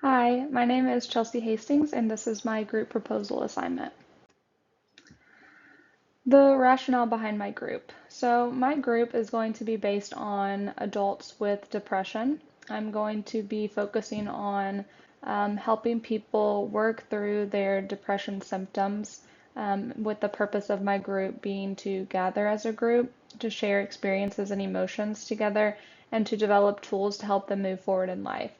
Hi, my name is Chelsea Hastings, and this is my group proposal assignment. The rationale behind my group. So, my group is going to be based on adults with depression. I'm going to be focusing on helping people work through their depression symptoms, with the purpose of my group being to gather as a group, to share experiences and emotions together, and to develop tools to help them move forward in life.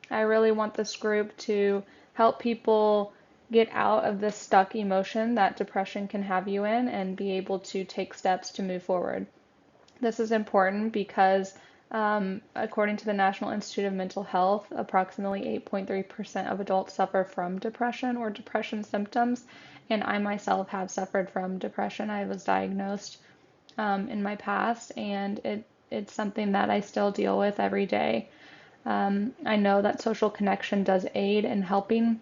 I really want this group to help people get out of this stuck emotion that depression can have you in and be able to take steps to move forward. This is important because, according to the National Institute of Mental Health, approximately 8.3% of adults suffer from depression or depression symptoms, and I myself have suffered from depression. I was diagnosed in my past, and it's something that I still deal with every day. I know that social connection does aid in helping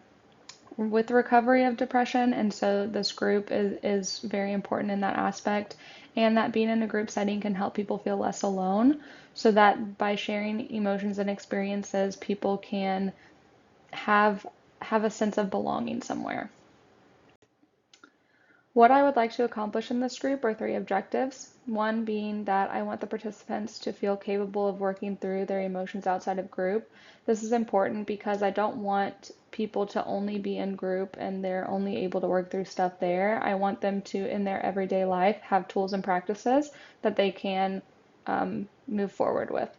with recovery of depression, and so this group is very important in that aspect, and that being in a group setting can help people feel less alone, so that by sharing emotions and experiences, people can have have a sense of belonging somewhere. What I would like to accomplish in this group are three objectives. One being that I want the participants to feel capable of working through their emotions outside of group. This is important because I don't want people to only be in group and they're only able to work through stuff there. I want them to, in their everyday life, have tools and practices that they can move forward with.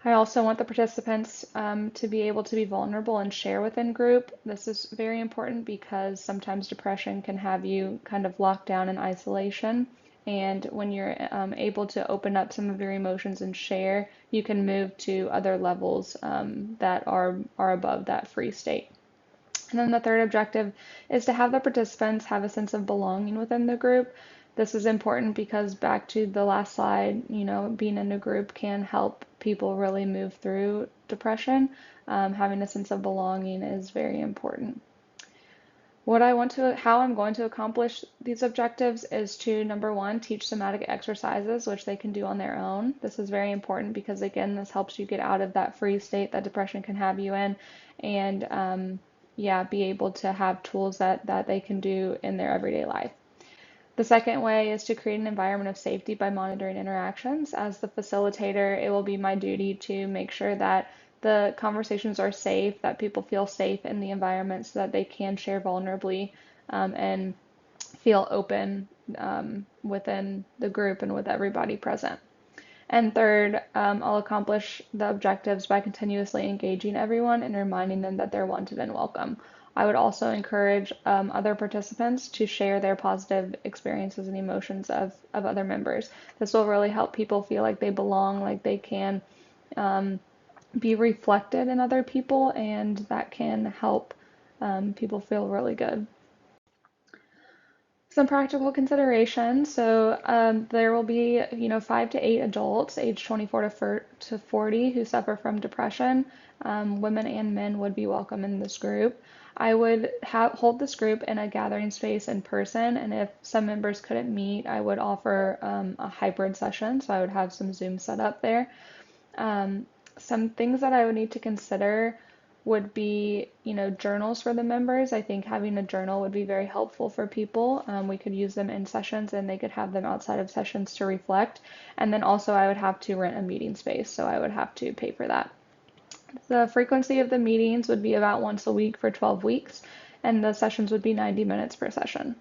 I also want the participants to be able to be vulnerable and share within group. This is very important because sometimes depression can have you kind of locked down in isolation. And when you're able to open up some of your emotions and share, you can move to other levels that are above that free state. And then the third objective is to have the participants have a sense of belonging within the group. This is important because back to the last slide, being in a group can help people really move through depression. Having a sense of belonging is very important. How I'm going to accomplish these objectives is to, number one, teach somatic exercises, which they can do on their own. This is very important because, again, this helps you get out of that free state that depression can have you in, and yeah, be able to have tools that they can do in their everyday life. The second way is to create an environment of safety by monitoring interactions. As the facilitator, it will be my duty to make sure that the conversations are safe, that people feel safe in the environment so that they can share vulnerably, and feel open within the group and with everybody present. And third, I'll accomplish the objectives by continuously engaging everyone and reminding them that they're wanted and welcome. I would also encourage other participants to share their positive experiences and emotions of other members. This will really help people feel like they belong, like they can be reflected in other people, and that can help people feel really good. Some practical considerations. So there will be, 5 to 8 adults, age 24 to 40, who suffer from depression. Women and men would be welcome in this group. I would hold this group in a gathering space in person, and if some members couldn't meet, I would offer a hybrid session. So I would have some Zoom set up there. Um, some things that I would need to consider would be, journals for the members. I think having a journal would be very helpful for people. We could use them in sessions and they could have them outside of sessions to reflect. And then also I would have to rent a meeting space, so I would have to pay for that. The frequency of the meetings would be about once a week for 12 weeks, and the sessions would be 90 minutes per session.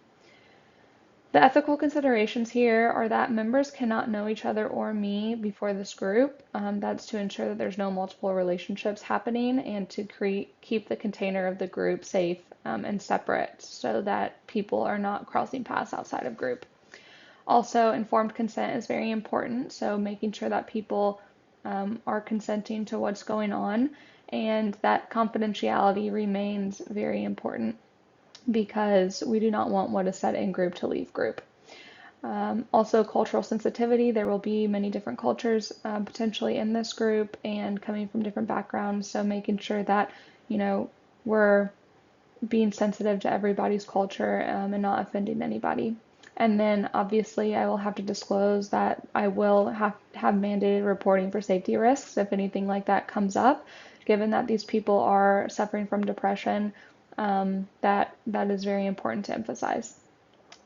The ethical considerations here are that members cannot know each other or me before this group. That's to ensure that there's no multiple relationships happening and to keep the container of the group safe and separate so that people are not crossing paths outside of group. Also, informed consent is very important, so making sure that people are consenting to what's going on and that confidentiality remains very important because we do not want what is said in group to leave group. Also, cultural sensitivity. There will be many different cultures potentially in this group and coming from different backgrounds. So making sure that, we're being sensitive to everybody's culture and not offending anybody. And then obviously I will have to disclose that I will have mandated reporting for safety risks if anything like that comes up, given that these people are suffering from depression, that is very important to emphasize.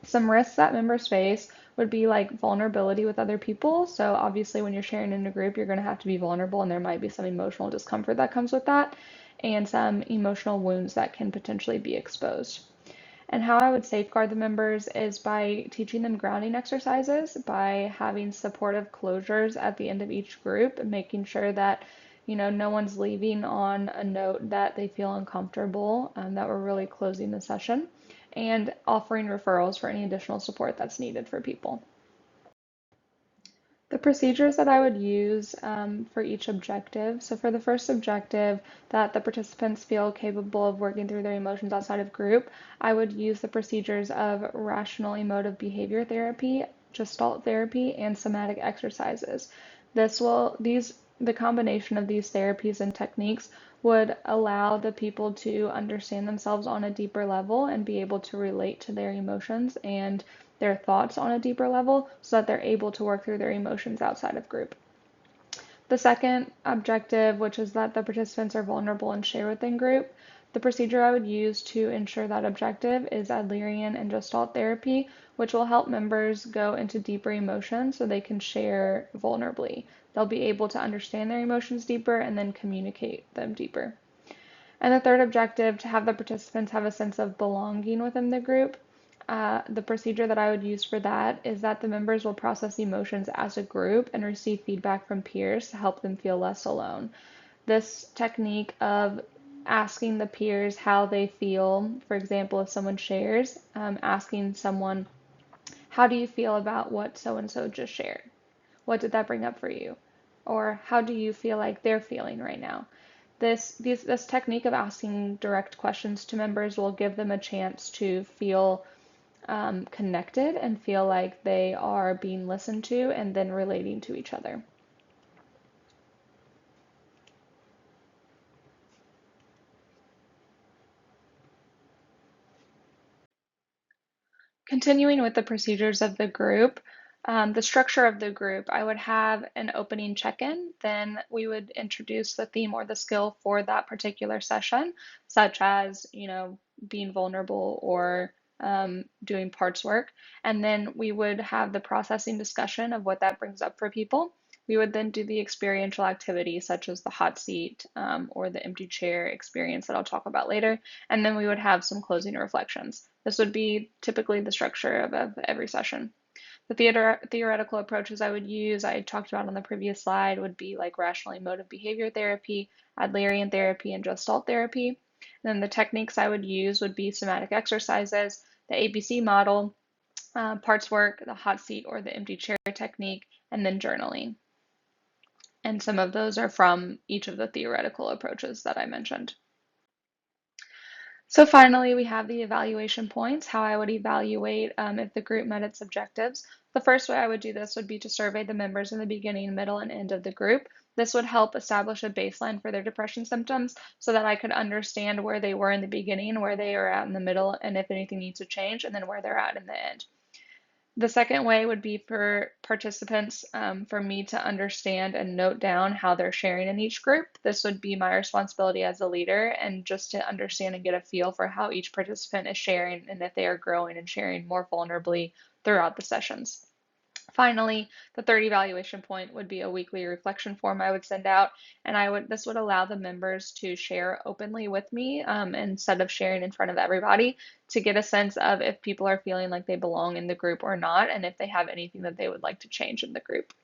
Some risks that members face would be like vulnerability with other people. So obviously when you're sharing in a group, you're going to have to be vulnerable and there might be some emotional discomfort that comes with that and some emotional wounds that can potentially be exposed. And how I would safeguard the members is by teaching them grounding exercises, by having supportive closures at the end of each group, and making sure that no one's leaving on a note that they feel uncomfortable, that we're really closing the session, and offering referrals for any additional support that's needed for people. The procedures that I would use for each objective. So for the first objective, that the participants feel capable of working through their emotions outside of group, I would use the procedures of rational emotive behavior therapy, Gestalt therapy, and somatic exercises. The combination of these therapies and techniques would allow the people to understand themselves on a deeper level and be able to relate to their emotions and their thoughts on a deeper level so that they're able to work through their emotions outside of group. The second objective, which is that the participants are vulnerable and share within group, the procedure I would use to ensure that objective is Adlerian and Gestalt therapy, which will help members go into deeper emotions so they can share vulnerably. They'll be able to understand their emotions deeper and then communicate them deeper. And the third objective, to have the participants have a sense of belonging within the group. The procedure that I would use for that is that the members will process emotions as a group and receive feedback from peers to help them feel less alone. This technique of asking the peers how they feel, for example, if someone shares, asking someone, how do you feel about what so and so just shared? What did that bring up for you? Or how do you feel like they're feeling right now? This technique of asking direct questions to members will give them a chance to feel connected and feel like they are being listened to and then relating to each other. Continuing with the procedures of the group, the structure of the group, I would have an opening check-in, then we would introduce the theme or the skill for that particular session, such as, being vulnerable or doing parts work. And then we would have the processing discussion of what that brings up for people. We would then do the experiential activities such as the hot seat or the empty chair experience that I'll talk about later. And then we would have some closing reflections. This would be typically the structure of every session. The theoretical approaches I would use, I talked about on the previous slide, would be like rational emotive behavior therapy, Adlerian therapy, and Gestalt therapy. And then the techniques I would use would be somatic exercises, the ABC model, parts work, the hot seat or the empty chair technique, and then journaling. And some of those are from each of the theoretical approaches that I mentioned. So finally, we have the evaluation points, how I would evaluate if the group met its objectives. The first way I would do this would be to survey the members in the beginning, middle, and end of the group. This would help establish a baseline for their depression symptoms so that I could understand where they were in the beginning, where they are at in the middle, and if anything needs to change, and then where they're at in the end. The second way would be for participants, for me to understand and note down how they're sharing in each group. This would be my responsibility as a leader, and just to understand and get a feel for how each participant is sharing and if they are growing and sharing more vulnerably throughout the sessions. Finally, the third evaluation point would be a weekly reflection form I would send out, and this would allow the members to share openly with me instead of sharing in front of everybody to get a sense of if people are feeling like they belong in the group or not, and if they have anything that they would like to change in the group.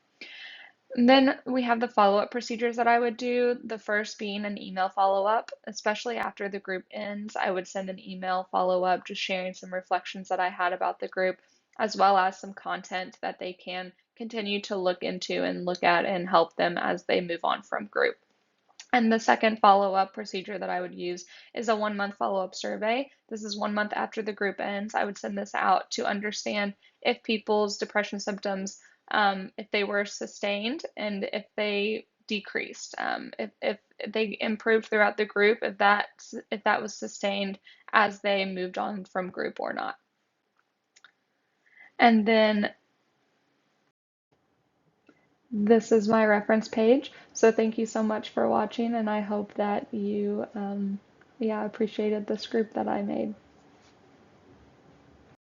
And then we have the follow-up procedures that I would do. The first being an email follow-up, especially after the group ends. I would send an email follow-up just sharing some reflections that I had about the group, as well as some content that they can continue to look into and look at and help them as they move on from group. And the second follow-up procedure that I would use is a 1 month follow-up survey. This is 1 month after the group ends. I would send this out to understand if people's depression symptoms, if they were sustained and if they decreased, if they improved throughout the group, if that was sustained as they moved on from group or not. And then this is my reference page. So thank you so much for watching, and I hope that you, yeah, appreciated this group that I made.